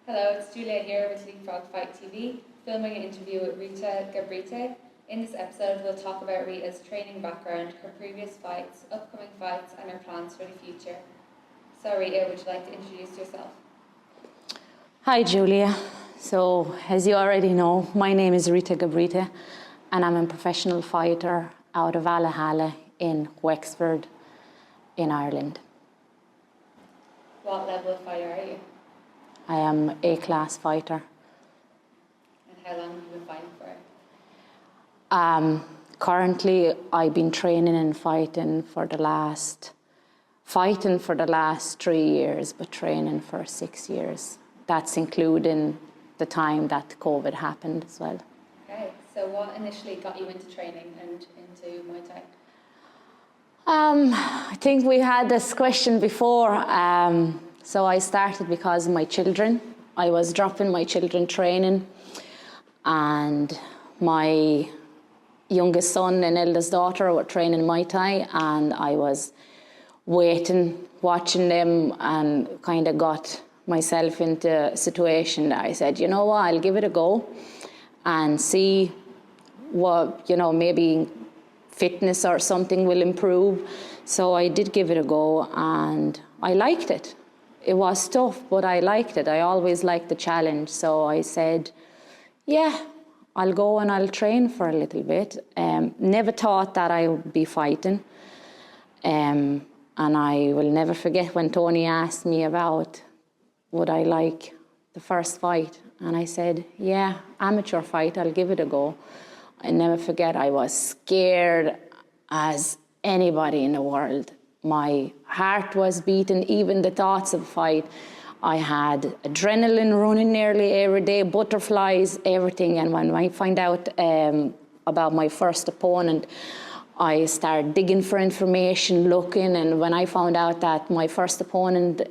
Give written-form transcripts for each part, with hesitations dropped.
Hello, it's Julia here with Leapfrog Fight TV, filming an interview with Rita Gabryte. In this episode, we'll talk about Rita's training background, her previous fights, upcoming fights, and her plans for the future. So Rita, would you like to introduce yourself? Hi Julia. So, as you already know, my name is Rita Gabryte, and I'm a professional fighter out of Allahala in Wexford in Ireland. What level of fighter are you? I am an A-class fighter. And how long have you been fighting for? Currently, I've been training and fighting for the last 3 years, but training for 6 years. That's including the time that COVID happened as well. Okay, so what initially got you into training and into Muay Thai? I think we had this question before. So I started because of my children. I was dropping my children training, and my youngest son and eldest daughter were training Muay Thai, and I was waiting, watching them, and kind of got myself into a situation that I said, you know what, I'll give it a go and see what, maybe fitness or something will improve. So I did give it a go, and I liked it. It was tough, but I liked it. I always liked the challenge. So I said, yeah, I'll go and I'll train for a little bit. Never thought that I would be fighting. And I will never forget when Tony asked me about would I like the first fight. And I said, yeah, amateur fight, I'll give it a go. I never forget, I was scared as anybody in the world. My heart was beating, even the thoughts of fight. I had adrenaline running nearly every day, butterflies, everything. And when I find out about my first opponent, I started digging for information, looking. And when I found out that my first opponent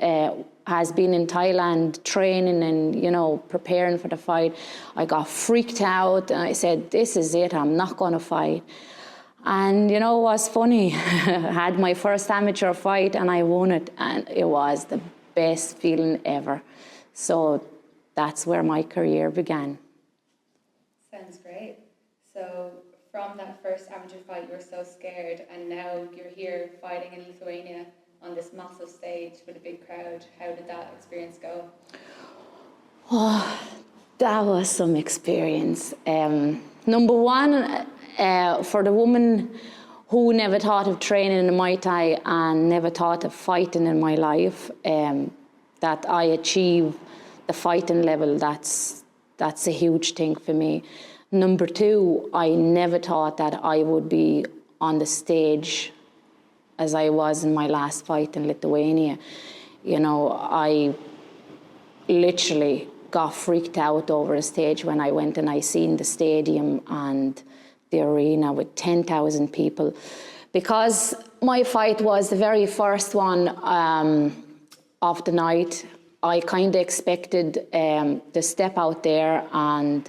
has been in Thailand training and, preparing for the fight, I got freaked out. And I said, this is it, I'm not going to fight. And it was funny. I had my first amateur fight and I won it, and it was the best feeling ever. So that's where my career began. Sounds great. So from that first amateur fight, you were so scared, and now you're here fighting in Lithuania on this massive stage with a big crowd. How did that experience go? Oh, that was some experience. Number one, for the woman who never thought of training in Muay Thai and never thought of fighting in my life, that I achieve the fighting level, that's a huge thing for me. Number two, I never thought that I would be on the stage as I was in my last fight in Lithuania. I literally got freaked out over the stage when I went and I seen the stadium and the arena with 10,000 people. Because my fight was the very first one of the night, I kind of expected to step out there and,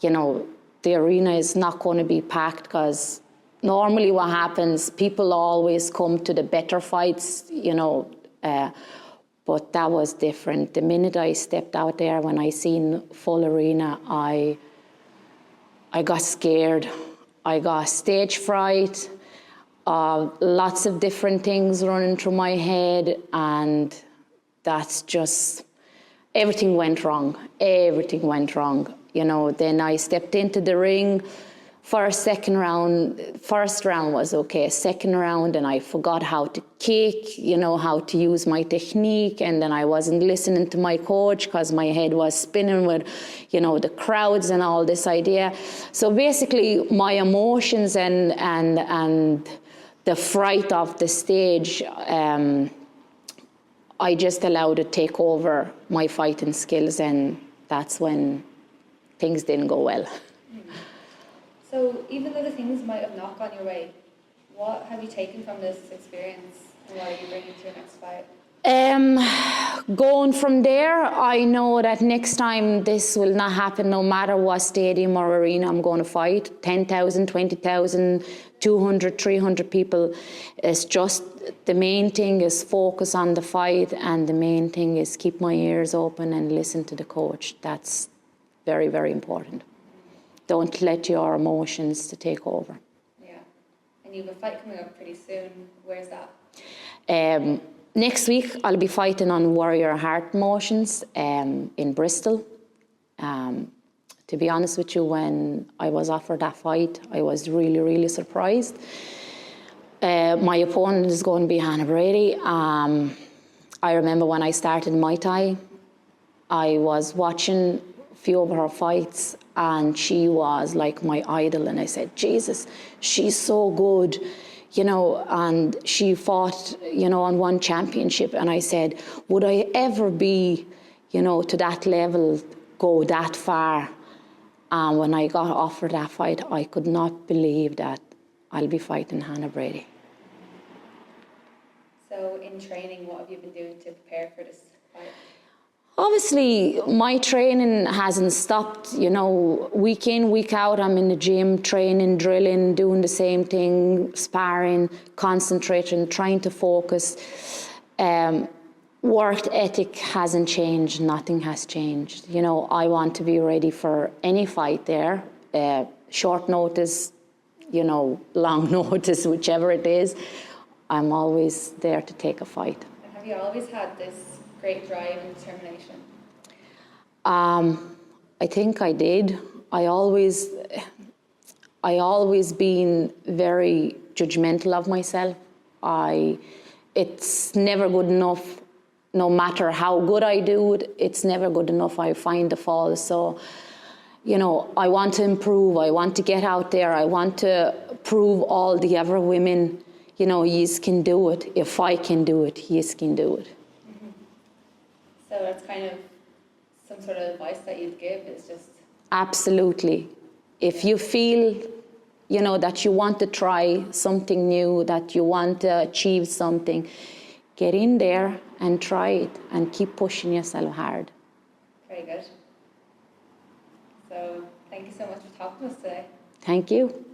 the arena is not going to be packed, because normally what happens, people always come to the better fights, but that was different. The minute I stepped out there, when I seen full arena, I got scared. I got stage fright, lots of different things running through my head, and that's just, everything went wrong. Everything went wrong. Then I stepped into the ring for a second round. First round was okay. Second round, and I forgot how to kick, how to use my technique. And then I wasn't listening to my coach because my head was spinning with, the crowds and all this idea. So basically, my emotions and the fright of the stage, I just allowed it to take over my fighting skills, and that's when things didn't go well. So even though the things might have not gone your way, what have you taken from this experience, and what are you bringing to your next fight? Going from there, I know that next time this will not happen, no matter what stadium or arena I'm going to fight. 10,000, 20,000, 200, 300 people. It's just the main thing is focus on the fight, and the main thing is keep my ears open and listen to the coach. That's very, very important. Don't let your emotions to take over. Yeah. And you have a fight coming up pretty soon. Where's that? Next week, I'll be fighting on Warrior Heart Motions in Bristol. To be honest with you, when I was offered that fight, I was really, really surprised. My opponent is going to be Hannah Brady. I remember when I started Muay Thai, I was watching a few of her fights, and she was like my idol. And I said, Jesus, she's so good. You know, and she fought, you know, and won championship. And I said, would I ever be, you know, to that level, go that far? And when I got offered that fight, I could not believe that I'll be fighting Hannah Brady. So in training, what have you been doing to prepare for this fight? Obviously, my training hasn't stopped, you know, week in, week out, I'm in the gym, training, drilling, doing the same thing, sparring, concentrating, trying to focus. Work ethic hasn't changed, nothing has changed. You know, I want to be ready for any fight there, short notice, you know, long notice, whichever it is. I'm always there to take a fight. And have you always had this great drive and determination? I think I did. I always been very judgmental of myself. It's never good enough, no matter how good I do it, it's never good enough. I find the faults. So, you know, I want to improve. I want to get out there. I want to prove all the other women, you know, yous can do it. If I can do it, yous can do it. So that's kind of some sort of advice that you'd give, is just... Absolutely. If you feel, you know, that you want to try something new, that you want to achieve something, get in there and try it and keep pushing yourself hard. Very good. So thank you so much for talking to us today. Thank you.